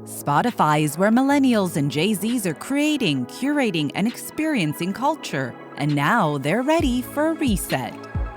Spotify is where millennials and Gen Zs are creating, curating, and experiencing culture. And now they're ready for a reset.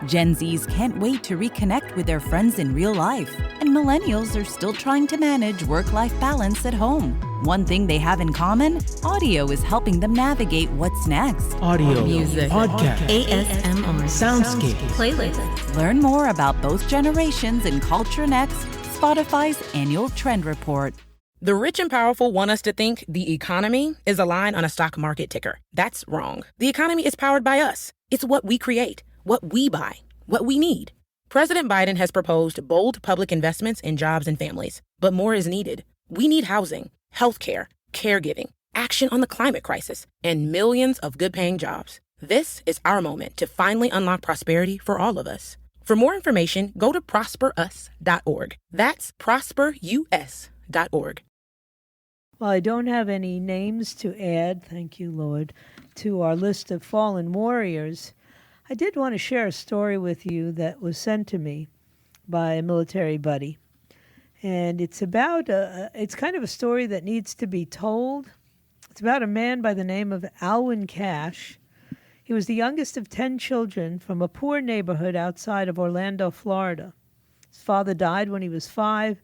Gen Zs can't wait to reconnect with their friends in real life. And millennials are still trying to manage work-life balance at home. One thing they have in common, audio is helping them navigate what's next. Audio, music, podcast, ASMR, soundscape, playlists. Learn more about both generations in Culture Next, Spotify's annual trend report. The rich and powerful want us to think the economy is a line on a stock market ticker. That's wrong. The economy is powered by us. It's what we create, what we buy, what we need. President Biden has proposed bold public investments in jobs and families, but more is needed. We need housing, healthcare, caregiving, action on the climate crisis, and millions of good-paying jobs. This is our moment to finally unlock prosperity for all of us. For more information, go to prosperus.org. That's prosperus.org. Well, I don't have any names to add, thank you, Lord, to our list of fallen warriors. I did want to share a story with you that was sent to me by a military buddy. And it's about, it's kind of a story that needs to be told. It's about a man by the name of Alwyn Cash. He was the youngest of 10 children from a poor neighborhood outside of Orlando, Florida. His father died when he was 5.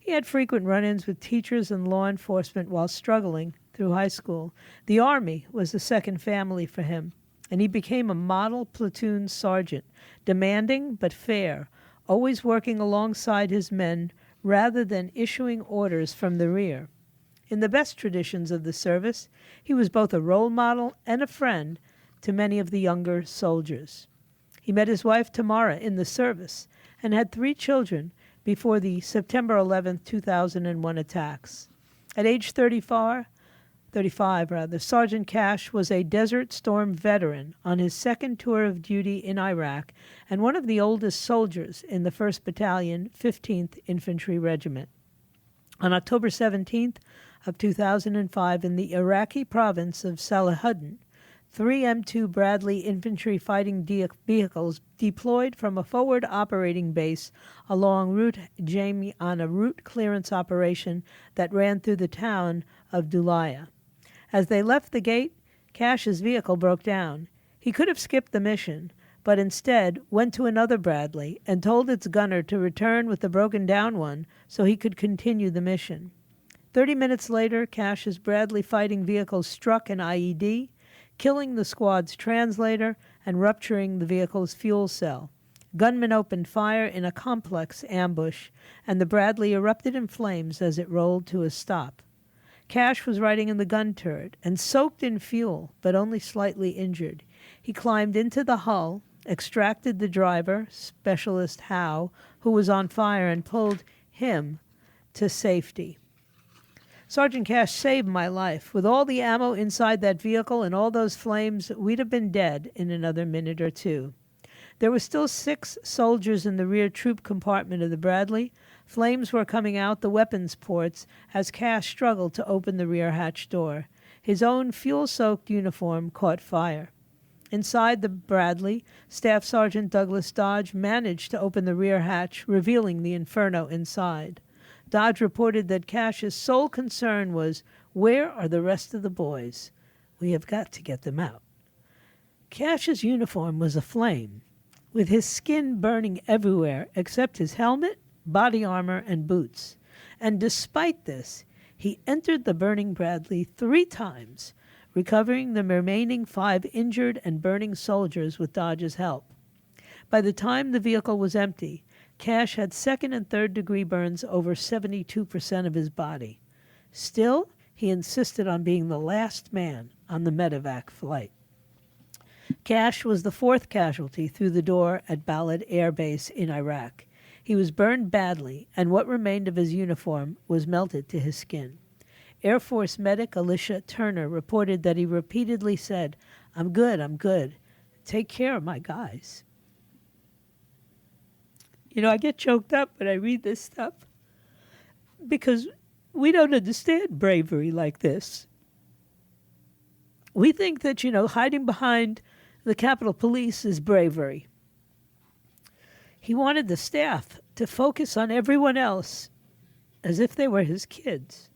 He had frequent run-ins with teachers and law enforcement while struggling through high school. The Army was the second family for him, and he became a model platoon sergeant, demanding but fair, always working alongside his men rather than issuing orders from the rear. In the best traditions of the service, he was both a role model and a friend to many of the younger soldiers. He met his wife Tamara in the service and had 3 children before the September 11, 2001 attacks. At age 35, Sergeant Cash was a Desert Storm veteran on his second tour of duty in Iraq and one of the oldest soldiers in the 1st Battalion, 15th Infantry Regiment. On October 17th of 2005, in the Iraqi province of Salahuddin, 3 M2 Bradley infantry fighting vehicles deployed from a forward operating base along Route Jamie on a route clearance operation that ran through the town of Dulaya. As they left the gate, Cash's vehicle broke down. He could have skipped the mission, but instead went to another Bradley and told its gunner to return with the broken down one so he could continue the mission. 30 minutes later, Cash's Bradley fighting vehicle struck an IED, killing the squad's translator and rupturing the vehicle's fuel cell. Gunmen opened fire in a complex ambush, and the Bradley erupted in flames as it rolled to a stop. Cash was riding in the gun turret and soaked in fuel, but only slightly injured. He climbed into the hull, extracted the driver, Specialist Howe, who was on fire, and pulled him to safety. Sergeant Cash saved my life. With all the ammo inside that vehicle and all those flames, we'd have been dead in another minute or two. There were still 6 soldiers in the rear troop compartment of the Bradley. Flames were coming out the weapons ports as Cash struggled to open the rear hatch door. His own fuel-soaked uniform caught fire. Inside the Bradley, Staff Sergeant Douglas Dodge managed to open the rear hatch, revealing the inferno inside. Dodge reported that Cash's sole concern was, "Where are the rest of the boys? We have got to get them out." Cash's uniform was aflame, with his skin burning everywhere except his helmet, body armor, and boots. And despite this, he entered the burning Bradley 3 times, recovering the remaining 5 injured and burning soldiers with Dodge's help. By the time the vehicle was empty, Cash had 2nd and 3rd degree burns over 72% of his body. Still, he insisted on being the last man on the medevac flight. Cash was the 4th casualty through the door at Balad Air Base in Iraq. He was burned badly, and what remained of his uniform was melted to his skin. Air Force medic Alicia Turner reported that he repeatedly said, I'm good. Take care of my guys." You know, I get choked up when I read this stuff because we don't understand bravery like this. We think that, hiding behind the Capitol Police is bravery. He wanted the staff to focus on everyone else as if they were his kids.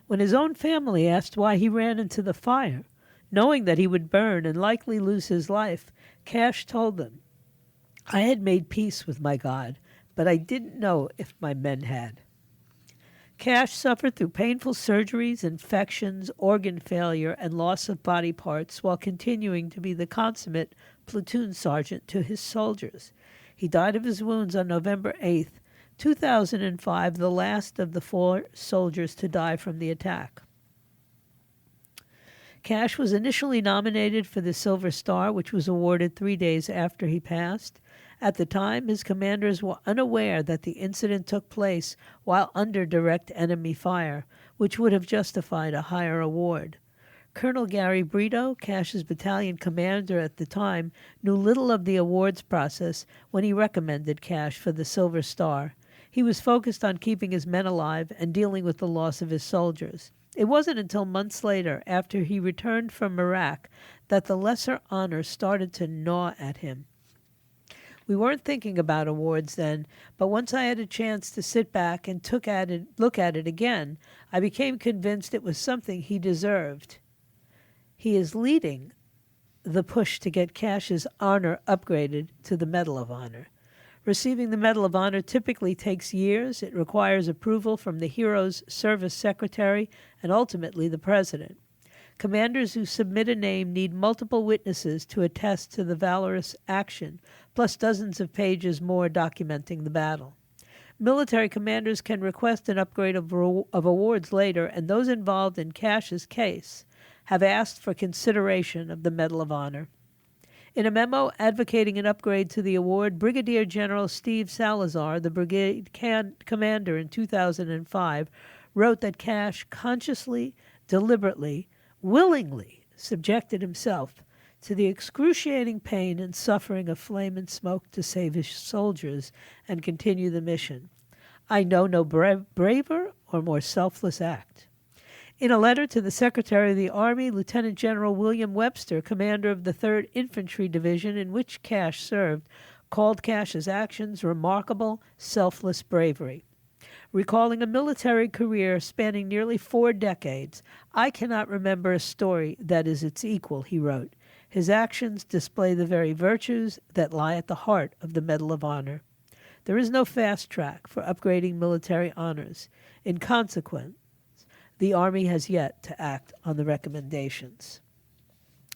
When his own family asked why he ran into the fire, knowing that he would burn and likely lose his life, Cash told them, "I had made peace with my God, but I didn't know if my men had." Cash suffered through painful surgeries, infections, organ failure, and loss of body parts while continuing to be the consummate platoon sergeant to his soldiers. He died of his wounds on November 8th, 2005, the last of the 4 soldiers to die from the attack. Cash was initially nominated for the Silver Star, which was awarded 3 days after he passed. At the time, his commanders were unaware that the incident took place while under direct enemy fire, which would have justified a higher award. Colonel Gary Brito, Cash's battalion commander at the time, knew little of the awards process when he recommended Cash for the Silver Star. He was focused on keeping his men alive and dealing with the loss of his soldiers. It wasn't until months later, after he returned from Iraq, that the lesser honor started to gnaw at him. We weren't thinking about awards then, but once I had a chance to sit back and look at it again, I became convinced it was something he deserved. He is leading the push to get Cash's honor upgraded to the Medal of Honor. Receiving the Medal of Honor typically takes years. It requires approval from the hero's service secretary and ultimately the president. Commanders who submit a name need multiple witnesses to attest to the valorous action, plus dozens of pages more documenting the battle. Military commanders can request an upgrade of awards later, and those involved in Cash's case have asked for consideration of the Medal of Honor. In a memo advocating an upgrade to the award, Brigadier General Steve Salazar, the brigade commander in 2005, wrote that Cash consciously, deliberately, willingly subjected himself to the excruciating pain and suffering of flame and smoke to save his soldiers and continue the mission. I know no braver or more selfless act. In a letter to the Secretary of the Army, Lieutenant General William Webster, commander of the 3rd Infantry Division in which Cash served, called Cash's actions remarkable, selfless bravery. Recalling a military career spanning nearly 4 decades, "I cannot remember a story that is its equal," he wrote. His actions display the very virtues that lie at the heart of the Medal of Honor. There is no fast track for upgrading military honors. In consequence, the Army has yet to act on the recommendations.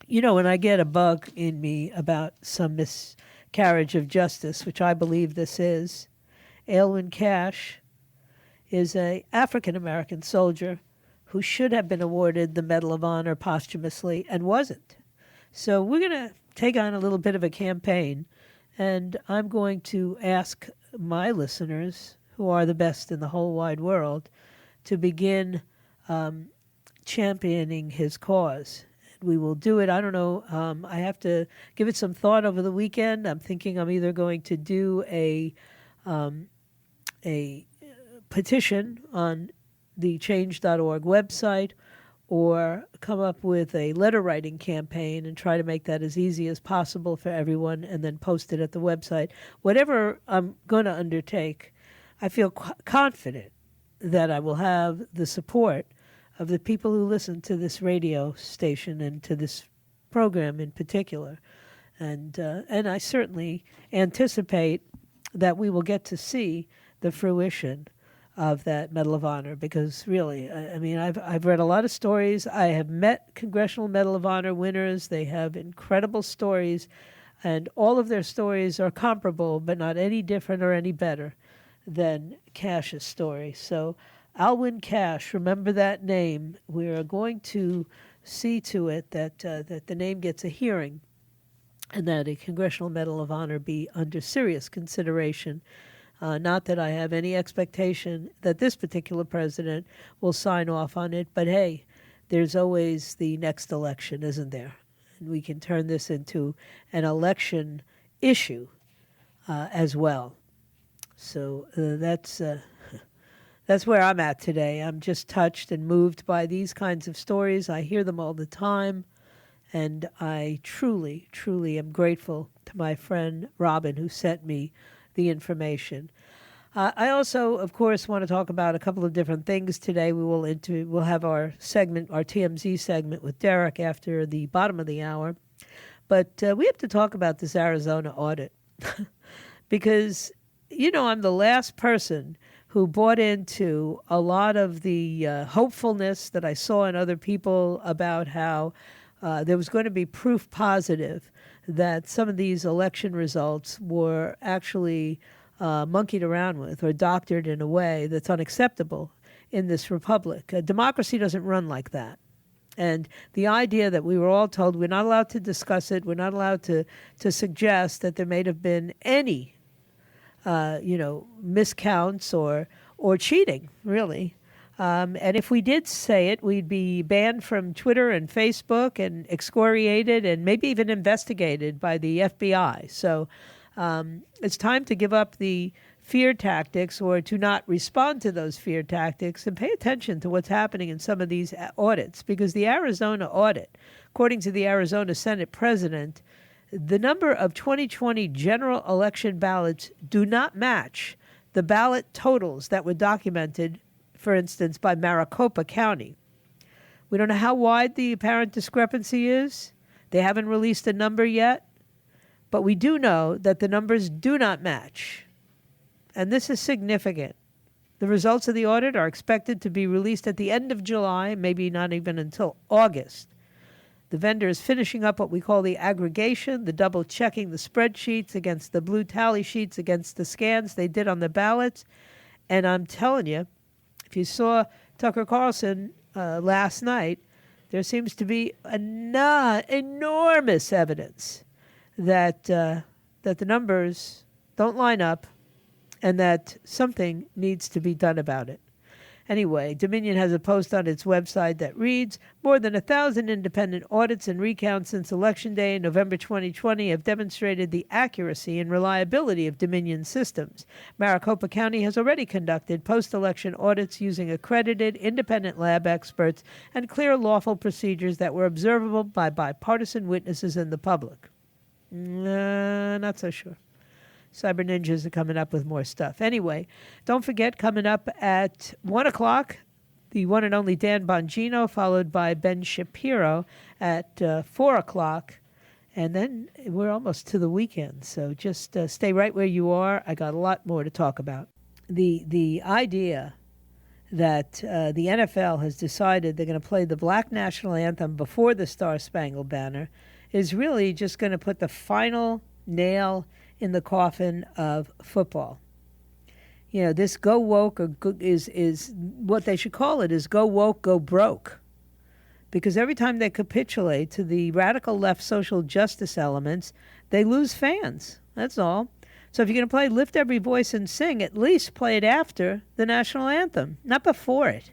You know, when I get a bug in me about some miscarriage of justice, which I believe this is, Aylwin Cash is an African-American soldier who should have been awarded the Medal of Honor posthumously and wasn't. So we're going to take on a little bit of a campaign, and I'm going to ask my listeners, who are the best in the whole wide world, to begin championing his cause. We will do it. I don't know. I have to give it some thought over the weekend. I'm thinking I'm either going to do a petition on the change.org website or come up with a letter writing campaign and try to make that as easy as possible for everyone and then post it at the website. Whatever I'm going to undertake, I feel confident that I will have the support of the people who listen to this radio station and to this program in particular. And I certainly anticipate that we will get to see the fruition of that Medal of Honor, because really, I mean, I've read a lot of stories. I have met Congressional Medal of Honor winners. They have incredible stories, and all of their stories are comparable, but not any different or any better than Cash's story. So Aylwin Cash, remember that name. We are going to see to it that the name gets a hearing and that a Congressional Medal of Honor be under serious consideration. Not that I have any expectation that this particular president will sign off on it, but hey, there's always the next election, isn't there? And we can turn this into an election issue as well. So that's where I'm at today. I'm just touched and moved by these kinds of stories. I hear them all the time, and I truly, truly am grateful to my friend Robin who sent me the information. I also, of course, want to talk about a couple of different things today. We'll have our segment, our TMZ segment with Derek after the bottom of the hour. But we have to talk about this Arizona audit because, I'm the last person who bought into a lot of the hopefulness that I saw in other people about how there was going to be proof positive that some of these election results were actually monkeyed around with or doctored in a way that's unacceptable in this republic. Democracy doesn't run like that. And the idea that we were all told we're not allowed to discuss it, we're not allowed to suggest that there may have been any, miscounts or cheating, really. And if we did say it, we'd be banned from Twitter and Facebook and excoriated and maybe even investigated by the FBI. So it's time to give up the fear tactics or to not respond to those fear tactics and pay attention to what's happening in some of these audits. Because the Arizona audit, according to the Arizona Senate president, the number of 2020 general election ballots do not match the ballot totals that were documented, for instance, by Maricopa County. We don't know how wide the apparent discrepancy is. They haven't released a number yet. But we do know that the numbers do not match. And this is significant. The results of the audit are expected to be released at the end of July, maybe not even until August. The vendor is finishing up what we call the aggregation, the double-checking the spreadsheets against the blue tally sheets against the scans they did on the ballots. And I'm telling you, if you saw Tucker Carlson last night, there seems to be enormous evidence that the numbers don't line up and that something needs to be done about it. Anyway, Dominion has a post on its website that reads, more than 1,000 independent audits and recounts since Election Day in November 2020 have demonstrated the accuracy and reliability of Dominion systems. Maricopa County has already conducted post-election audits using accredited independent lab experts and clear lawful procedures that were observable by bipartisan witnesses and the public. Not so sure. Cyber Ninjas are coming up with more stuff. Anyway, don't forget, coming up at 1 o'clock, the one and only Dan Bongino, followed by Ben Shapiro at 4 o'clock. And then we're almost to the weekend, so just stay right where you are. I got a lot more to talk about. The idea that the NFL has decided they're going to play the Black National Anthem before the Star-Spangled Banner is really just going to put the final nail in the coffin of football. This go woke is what they should call it, is go woke, go broke. Because every time they capitulate to the radical left social justice elements, they lose fans. That's all. So if you're going to play Lift Every Voice and Sing, at least play it after the national anthem, not before it.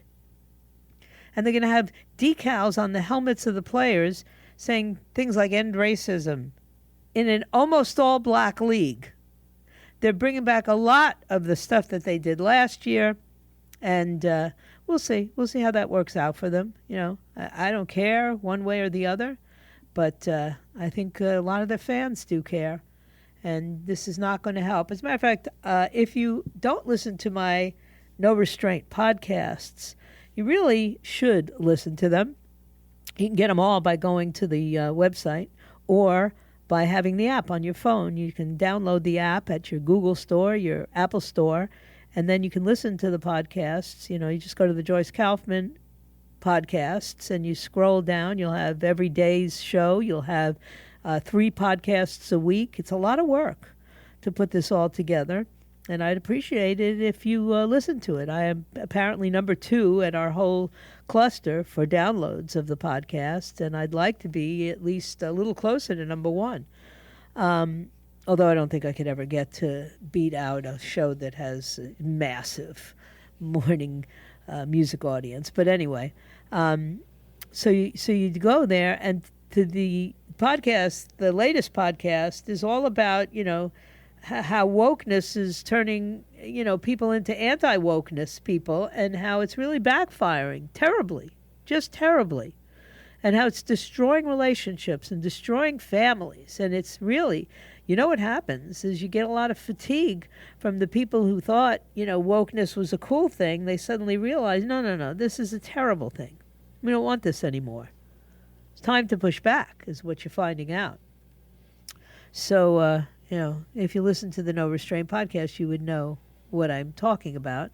And they're going to have decals on the helmets of the players saying things like end racism in an almost all black league. They're bringing back a lot of the stuff that they did last year, and we'll see. We'll see how that works out for them. I don't care one way or the other, but I think a lot of the fans do care, and this is not going to help. As a matter of fact, if you don't listen to my No Restraint podcasts, you really should listen to them. You can get them all by going to the website or by having the app on your phone. You can download the app at your Google store, your Apple store, and then you can listen to the podcasts. You just go to the Joyce Kaufman podcasts and you scroll down. You'll have every day's show. You'll have 3 podcasts a week. It's a lot of work to put this all together, and I'd appreciate it if you listen to it. I am apparently number 2 at our whole cluster for downloads of the podcast, and I'd like to be at least a little closer to number 1. Although I don't think I could ever get to beat out a show that has a massive morning music audience. But anyway, so you go there, and to the podcast, the latest podcast is all about, how wokeness is turning, people into anti-wokeness people, and how it's really backfiring terribly, just terribly, and how it's destroying relationships and destroying families. And it's really, you know what happens is you get a lot of fatigue from the people who thought, wokeness was a cool thing. They suddenly realize, no, this is a terrible thing. We don't want this anymore. It's time to push back, is what you're finding out. So, if you listen to the No Restraint podcast, you would know what I'm talking about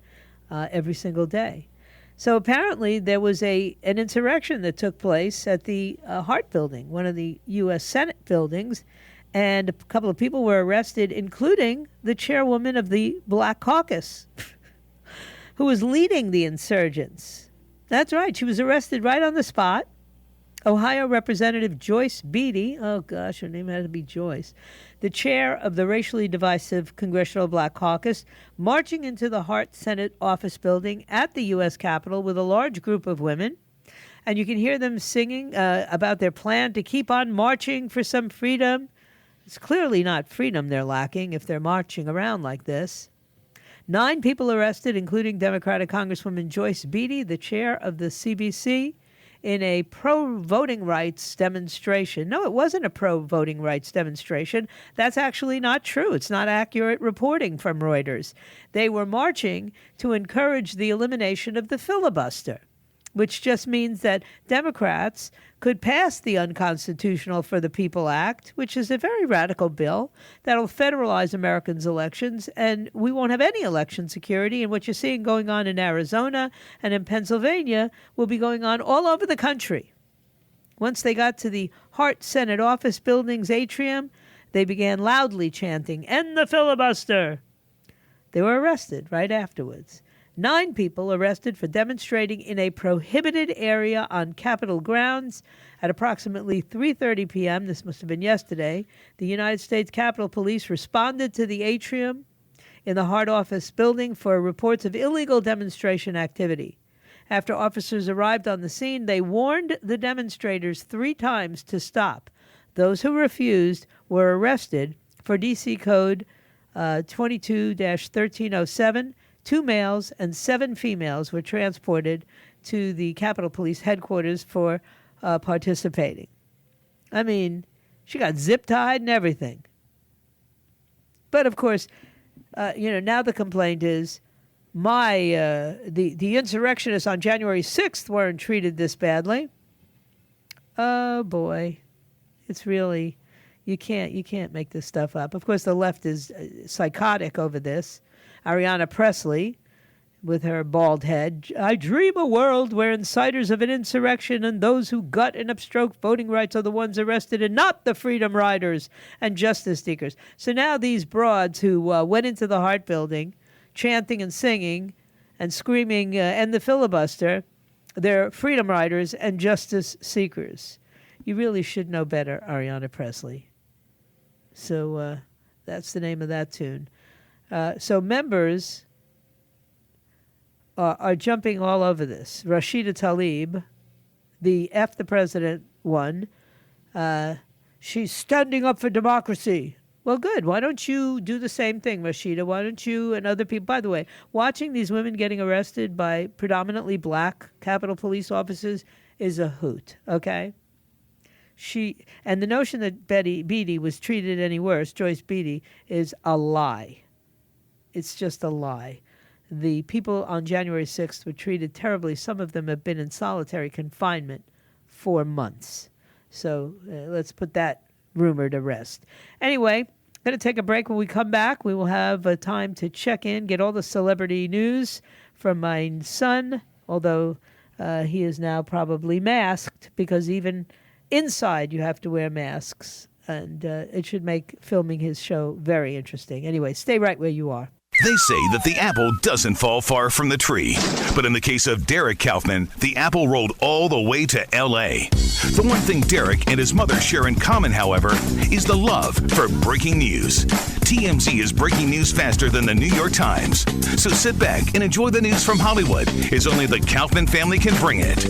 every single day. So apparently there was an insurrection that took place at the Hart Building, one of the U.S. Senate buildings, and a couple of people were arrested, including the chairwoman of the Black Caucus, who was leading the insurgents. That's right. She was arrested right on the spot. Ohio Representative Joyce Beatty, oh gosh, her name had to be Joyce, the chair of the racially divisive Congressional Black Caucus, marching into the Hart Senate office building at the U.S. Capitol with a large group of women. And you can hear them singing about their plan to keep on marching for some freedom. It's clearly not freedom they're lacking if they're marching around like this. 9 people arrested, including Democratic Congresswoman Joyce Beatty, the chair of the CBC, in a pro-voting rights demonstration. No, it wasn't a pro-voting rights demonstration. That's actually not true. It's not accurate reporting from Reuters. They were marching to encourage the elimination of the filibuster, which just means that Democrats could pass the Unconstitutional for the People Act, which is a very radical bill that'll federalize Americans' elections, and we won't have any election security. And what you're seeing going on in Arizona and in Pennsylvania will be going on all over the country. Once they got to the Hart Senate office building's atrium, they began loudly chanting, "End the filibuster!" They were arrested right afterwards. 9 people arrested for demonstrating in a prohibited area on Capitol grounds at approximately 3:30 p.m. This must have been yesterday. The United States Capitol Police responded to the atrium in the Hart office building for reports of illegal demonstration activity. After officers arrived on the scene, they warned the demonstrators 3 times to stop. Those who refused were arrested for D.C. Code 22-1307. 2 males and 7 females were transported to the Capitol Police headquarters for participating. I mean, she got zip-tied and everything. But, of course, now the complaint is the insurrectionists on January 6th weren't treated this badly. Oh, boy. It's really, you can't make this stuff up. Of course, the left is psychotic over this. Ariana Presley, with her bald head, "I dream a world where inciters of an insurrection and those who gut and obstruct voting rights are the ones arrested and not the freedom riders and justice seekers." So now these broads who went into the Hart Building chanting and singing and screaming, "End the filibuster," they're freedom riders and justice seekers. You really should know better, Ariana Presley. So that's the name of that tune. So members are jumping all over this. Rashida Tlaib, the F the President one, she's standing up for democracy. Well, good. Why don't you do the same thing, Rashida? Why don't you and other people... By the way, watching these women getting arrested by predominantly black Capitol Police officers is a hoot, okay? And the notion that Beatty was treated any worse, Joyce Beatty, is a lie. It's just a lie. The people on January 6th were treated terribly. Some of them have been in solitary confinement for months. So let's put that rumor to rest. Anyway, going to take a break. When we come back, we will have time to check in, get all the celebrity news from my son, although he is now probably masked because even inside you have to wear masks. And it should make filming his show very interesting. Anyway, stay right where you are. They say that the apple doesn't fall far from the tree. But in the case of Derek Kaufman, the apple rolled all the way to L.A. The one thing Derek and his mother share in common, however, is the love for breaking news. TMZ is breaking news faster than the New York Times. So sit back and enjoy the news from Hollywood, as only the Kaufman family can bring it.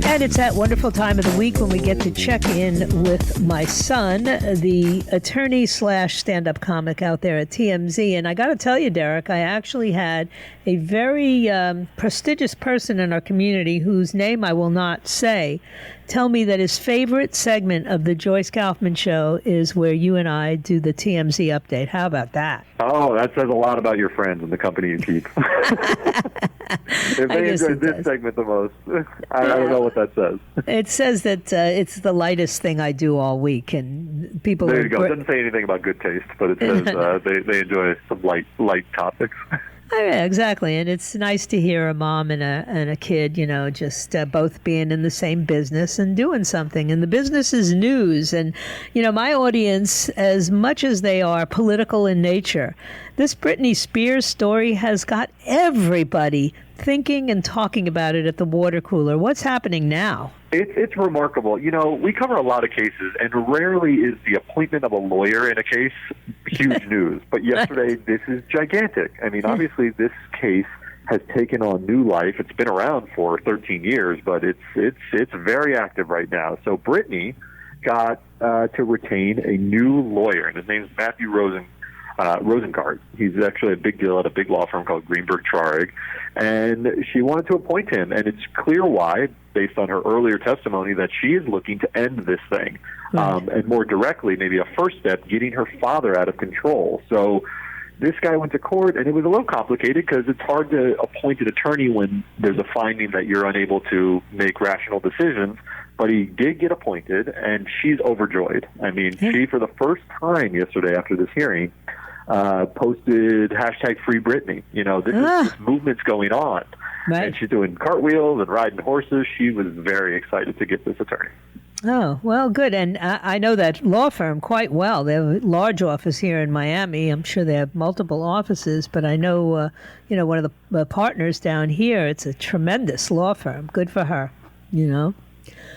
And it's that wonderful time of the week when we get to check in with my son, the attorney / stand-up comic out there at TMZ. And I got to tell you, Derek, I actually had a very prestigious person in our community whose name I will not say tell me that his favorite segment of the Joyce Kaufman Show is where you and I do the TMZ update. How about that? Oh, that says a lot about your friends and the company you keep. If they enjoy this segment the most, I don't know what that says. It says that it's the lightest thing I do all week, and people. There you go. It doesn't say anything about good taste, but it says they enjoy some light topics. Oh, yeah, exactly, and it's nice to hear a mom and a kid, just both being in the same business and doing something. And the business is news, and my audience, as much as they are political in nature, this Britney Spears story has got everybody thinking and talking about it at the water cooler. What's happening now? It's remarkable. We cover a lot of cases, and rarely is the appointment of a lawyer in a case huge news. But yesterday, this is gigantic. I mean, obviously, this case has taken on new life. It's been around for 13 years, but it's very active right now. So Britney got to retain a new lawyer, and his name is Matthew Rosengart. He's actually a big deal at a big law firm called Greenberg Traurig, and she wanted to appoint him, and it's clear why, based on her earlier testimony, that she is looking to end this thing, and more directly, maybe a first step, getting her father out of control. So this guy went to court, and it was a little complicated because it's hard to appoint an attorney when there's a finding that you're unable to make rational decisions. But he did get appointed, and she's overjoyed. I mean, she, for the first time yesterday after this hearing, posted #FreeBritney. This movement's going on. Right. And she's doing cartwheels and riding horses. She was very excited to get this attorney. Oh, well, good. And I know that law firm quite well. They have a large office here in Miami. I'm sure they have multiple offices, but I know, one of the partners down here, it's a tremendous law firm. Good for her,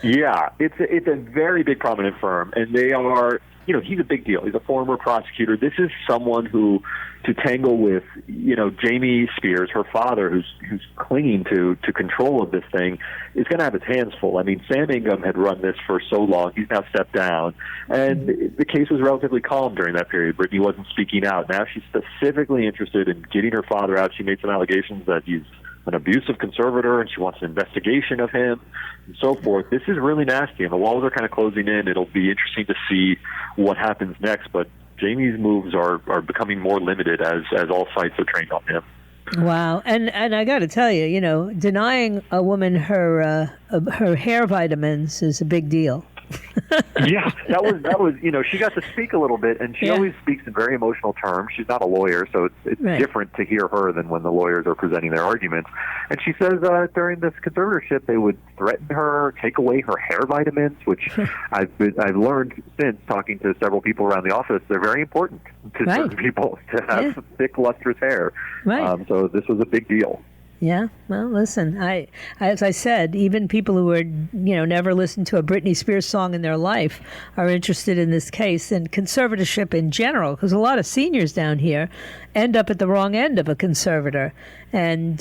Yeah, it's a very big, prominent firm, and they are, he's a big deal. He's a former prosecutor. This is someone who, to tangle with, Jamie Spears, her father, who's clinging to control of this thing, is going to have his hands full. I mean, Sam Ingham had run this for so long. He's now stepped down, and the case was relatively calm during that period. Britney wasn't speaking out. Now she's specifically interested in getting her father out. She made some allegations that he's an abusive conservator, and she wants an investigation of him, and so forth. This is really nasty, and the walls are kind of closing in. It'll be interesting to see what happens next, but Jamie's moves are becoming more limited as all sights are trained on him. Wow, and I got to tell you, denying a woman her hair vitamins is a big deal. Yeah, that was she got to speak a little bit, and she always speaks in very emotional terms. She's not a lawyer, so it's different to hear her than when the lawyers are presenting their arguments. And she says during this conservatorship they would threaten her, take away her hair vitamins, which I've learned since talking to several people around the office. They're very important to certain people to have thick, lustrous hair. Right. So this was a big deal. Yeah, well, listen, as I said, even people who are, never listened to a Britney Spears song in their life are interested in this case and conservatorship in general, because a lot of seniors down here end up at the wrong end of a conservator. And,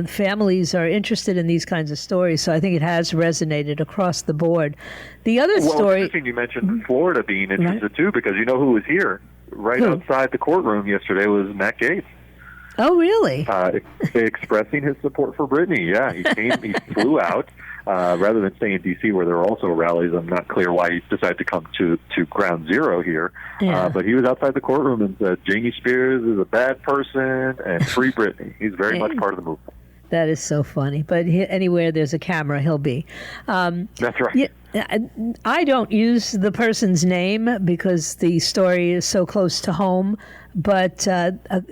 families are interested in these kinds of stories, so I think it has resonated across the board. The other story... interesting you mentioned Florida being interested, too, because you know who was here? Outside the courtroom yesterday was Matt Gaetz. Oh, really? Expressing his support for Britney. Yeah, he flew out rather than staying in D.C. where there are also rallies. I'm not clear why he decided to come to ground zero here. Yeah. But he was outside the courtroom and said, Jamie Spears is a bad person and free Britney. He's very much part of the movement. That is so funny. But anywhere there's a camera, he'll be. That's right. I don't use the person's name because the story is so close to home. But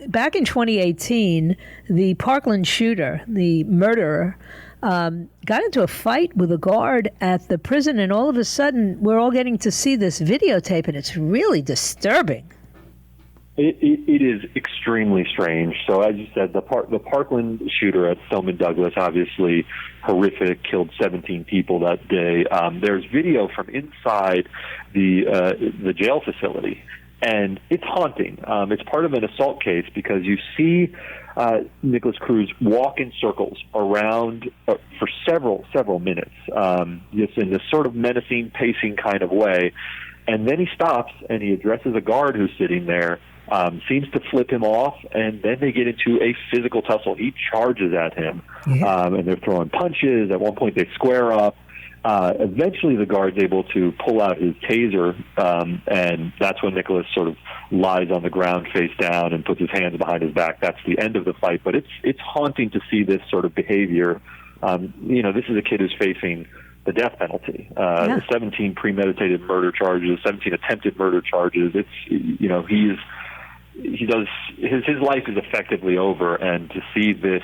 back in 2018, the Parkland shooter, the murderer, got into a fight with a guard at the prison, and all of a sudden, we're all getting to see this videotape, and it's really disturbing. It is extremely strange. So, as you said, the Parkland shooter at Stoneman Douglas, obviously horrific, killed 17 people that day. There's video from inside the jail facility, and it's haunting. It's part of an assault case because you see Nicholas Cruz walk in circles around for several minutes, just in this sort of menacing, pacing kind of way. And then he stops and he addresses a guard who's sitting there, seems to flip him off, and then they get into a physical tussle. He charges at him, and they're throwing punches. At one point, they square up. Eventually, the guard's able to pull out his taser, and that's when Nicholas sort of lies on the ground face down and puts his hands behind his back. That's the end of the fight, but it's haunting to see this sort of behavior. This is a kid who's facing the death penalty, 17 premeditated murder charges, 17 attempted murder charges. It's, his life is effectively over, and to see this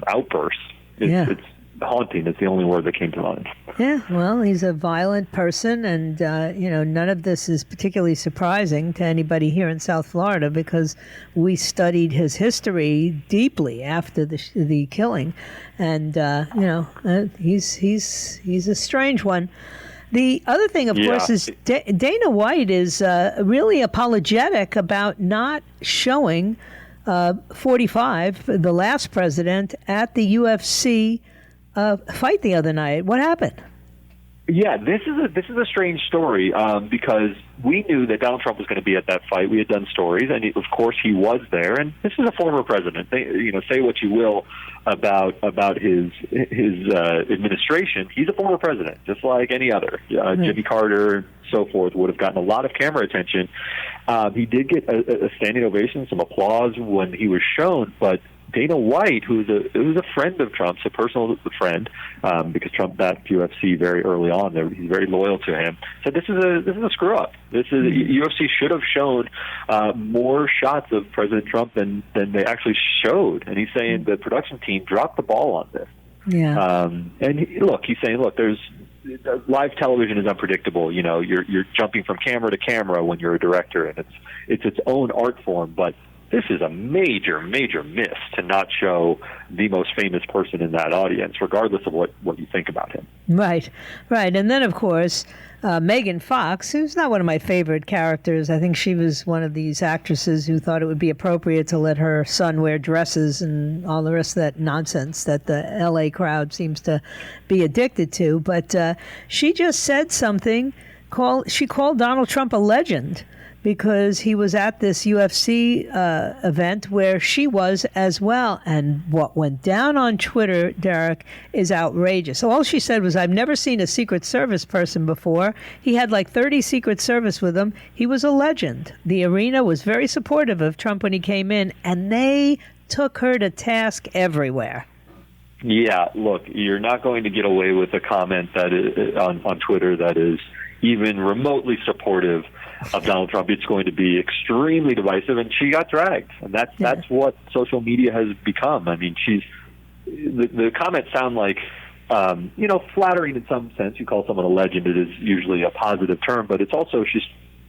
outburst, it's haunting. It's the only word that came to mind. Yeah, well, he's a violent person, and none of this is particularly surprising to anybody here in South Florida, because we studied his history deeply after the killing, and he's a strange one. The other thing, of course, is Dana White is really apologetic about not showing 45, the last president, at the UFC fight the other night. What happened? Yeah, this is a strange story because we knew that Donald Trump was going to be at that fight. We had done stories, and of course he was there. And this is a former president. Say what you will about his administration. He's a former president, just like any other. Jimmy Carter, and so forth, would have gotten a lot of camera attention. He did get a standing ovation, some applause when he was shown, but Dana White, who's a friend of Trump's, a personal friend, because Trump backed UFC very early on. He's very loyal to him. Said this is a screw up. UFC should have shown more shots of President Trump than they actually showed. And he's saying the production team dropped the ball on this. Yeah. He's saying, there's live television is unpredictable. You're jumping from camera to camera when you're a director, and it's its own art form, but this is a major, major miss to not show the most famous person in that audience, regardless of what you think about him. Right. And then, of course, Megan Fox, who's not one of my favorite characters. I think she was one of these actresses who thought it would be appropriate to let her son wear dresses and all the rest of that nonsense that the L.A. crowd seems to be addicted to. But she just said something. She called Donald Trump a legend, because he was at this UFC event where she was as well. And what went down on Twitter, Derek, is outrageous. So all she said was, I've never seen a Secret Service person before. He had like 30 Secret Service with him. He was a legend. The arena was very supportive of Trump when he came in, and they took her to task everywhere. Yeah, look, you're not going to get away with a comment that is on Twitter that is even remotely supportive of Donald Trump. It's going to be extremely divisive, and she got dragged. And that's what social media has become. I mean, the comments sound like, flattering in some sense. You call someone a legend, it is usually a positive term, but it's also,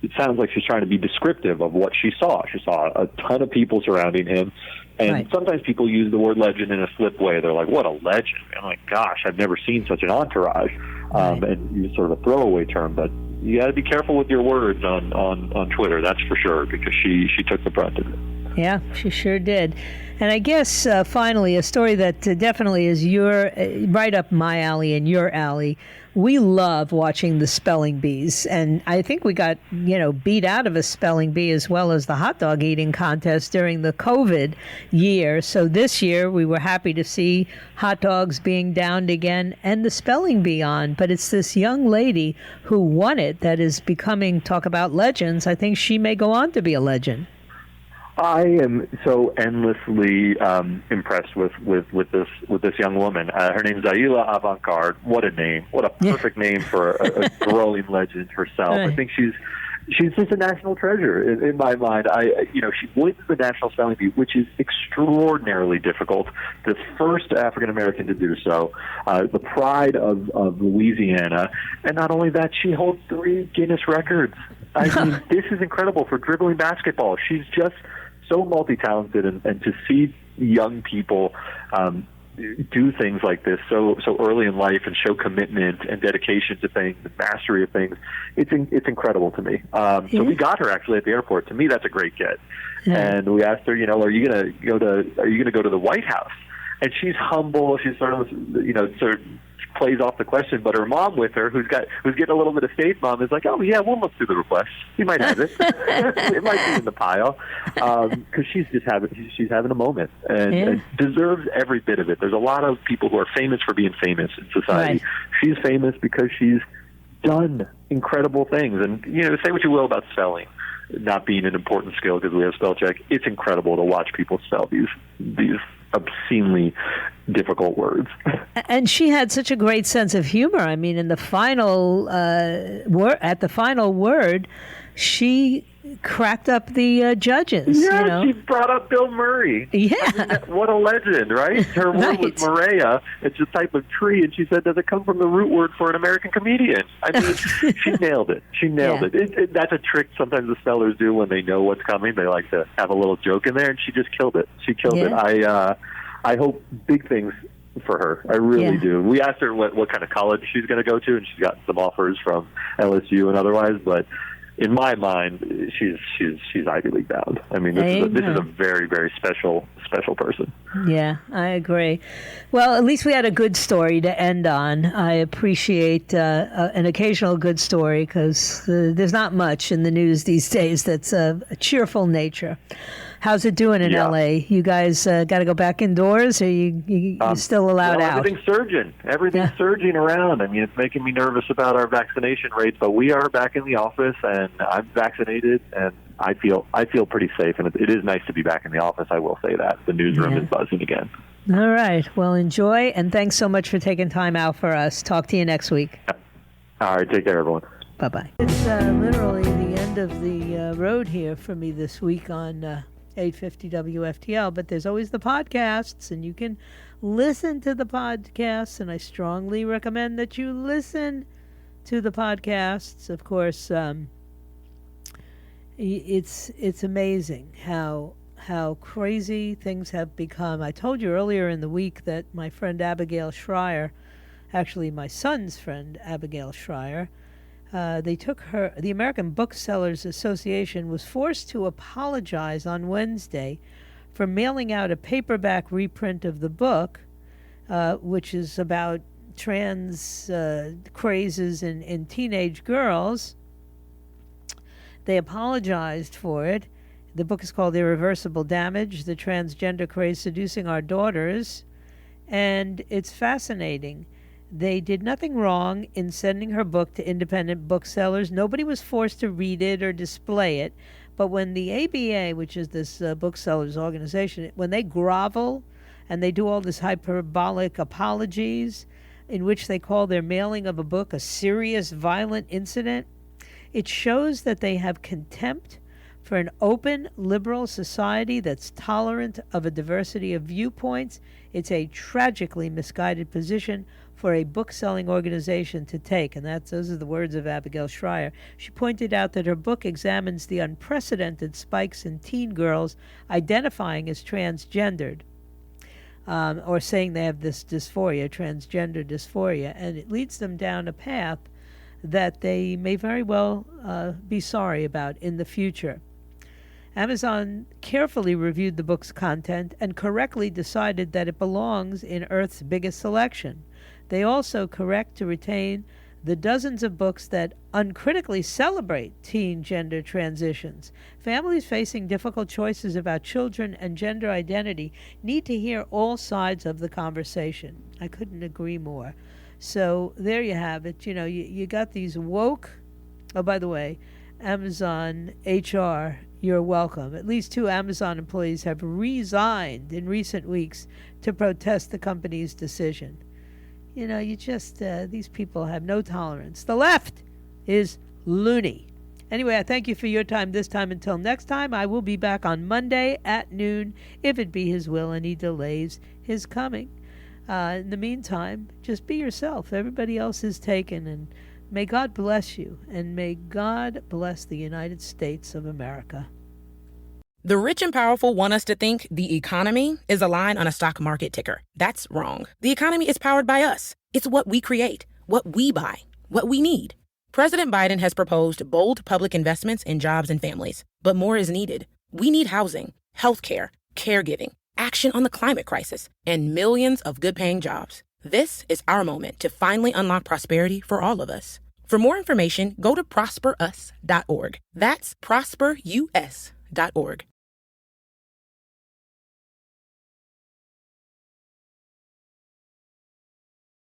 it sounds like she's trying to be descriptive of what she saw. She saw a ton of people surrounding him, and sometimes people use the word legend in a flip way. They're like, what a legend. And I'm like, gosh, I've never seen such an entourage. And it's sort of a throwaway term, but you got to be careful with your words on Twitter, that's for sure, because she took the brunt of it. Yeah, she sure did. And I guess, finally, a story that definitely is right up my alley and your alley. We love watching the spelling bees, and I think we got, beat out of a spelling bee as well as the hot dog eating contest during the COVID year. So this year we were happy to see hot dogs being downed again and the spelling bee on. But it's this young lady who won it that is becoming, talk about legends. I think she may go on to be a legend. I am so endlessly impressed with this young woman. Her name's Ayla Avant-Garde. What a name! What a perfect name for a growing legend herself. Right. I think she's just a national treasure in my mind. She wins the National Spelling Bee, which is extraordinarily difficult. The first African American to do so. The pride of Louisiana, and not only that, she holds 3 Guinness records. I mean, this is incredible for dribbling basketball. She's just so multi-talented, and to see young people do things like this so early in life and show commitment and dedication to things and mastery of things, it's incredible to me. So we got her actually at the airport. To me, that's a great get. And we asked her, are you going to go to the White House? And she's humble. She's sort of plays off the question, but her mom with her, who's getting a little bit of faith, mom is like, oh yeah, we'll look through the request. We might have it. It might be in the pile, because she's having a moment and deserves every bit of it. There's a lot of people who are famous for being famous in society. Right. She's famous because she's done incredible things. And say what you will about spelling not being an important skill because we have spell check. It's incredible to watch people spell these obscenely difficult words. And she had such a great sense of humor. I mean, in the final at the final word, she cracked up the judges. Yeah, she brought up Bill Murray. Yeah. I mean, what a legend, right? Her word was Maria. It's a type of tree, and she said, does it come from the root word for an American comedian? I mean, she nailed it. She nailed it. That's a trick sometimes the spellers do when they know what's coming. They like to have a little joke in there, and she just killed it. She killed it. I hope big things for her. I really do. We asked her what kind of college she's going to go to, and she's got some offers from LSU and otherwise, but in my mind, she's Ivy League bound. I mean, this is a very, very special person. Yeah, I agree. Well, at least we had a good story to end on. I appreciate an occasional good story because there's not much in the news these days that's a cheerful nature. How's it doing in L.A.? You guys got to go back indoors, or you still allowed out? Everything's surging. Everything's surging around. I mean, it's making me nervous about our vaccination rates, but we are back in the office, and I'm vaccinated, and I feel pretty safe. And it is nice to be back in the office. I will say that the newsroom is buzzing again. All right. Well, enjoy, and thanks so much for taking time out for us. Talk to you next week. All right. Take care, everyone. Bye-bye. It's literally the end of the road here for me this week on 850 WFTL, but there's always the podcasts, and you can listen to the podcasts, and I strongly recommend that you listen to the podcasts. Of course, it's amazing how crazy things have become. I told you earlier in the week that my friend Abigail Schreier, actually my son's friend Abigail Schreier, the American Booksellers Association was forced to apologize on Wednesday for mailing out a paperback reprint of the book, which is about trans crazes in teenage girls. They apologized for it. The book is called Irreversible Damage, The Transgender Craze Seducing Our Daughters, and it's fascinating. They did nothing wrong in sending her book to independent booksellers. Nobody was forced to read it or display it. But when the ABA, which is this booksellers organization, when they grovel and they do all this hyperbolic apologies in which they call their mailing of a book a serious violent incident, it shows that they have contempt for an open, liberal society that's tolerant of a diversity of viewpoints. It's a tragically misguided position for a book-selling organization to take, and those are the words of Abigail Schreier. She pointed out that her book examines the unprecedented spikes in teen girls identifying as transgendered, or saying they have this dysphoria, transgender dysphoria, and it leads them down a path that they may very well be sorry about in the future. Amazon carefully reviewed the book's content and correctly decided that it belongs in Earth's biggest selection. They also correct to retain the dozens of books that uncritically celebrate teen gender transitions. Families facing difficult choices about children and gender identity need to hear all sides of the conversation. I couldn't agree more. So there you have it. You know, you got these woke, oh, by the way, Amazon HR, you're welcome. At least 2 Amazon employees have resigned in recent weeks to protest the company's decision. You know, these people have no tolerance. The left is loony. Anyway, I thank you for your time this time. Until next time, I will be back on Monday at noon, if it be his will and he delays his coming. In the meantime, just be yourself. Everybody else is taken, and may God bless you, and may God bless the United States of America. The rich and powerful want us to think the economy is a line on a stock market ticker. That's wrong. The economy is powered by us. It's what we create, what we buy, what we need. President Biden has proposed bold public investments in jobs and families, but more is needed. We need housing, healthcare, caregiving, action on the climate crisis, and millions of good-paying jobs. This is our moment to finally unlock prosperity for all of us. For more information, go to prosperus.org. That's prosperus.org.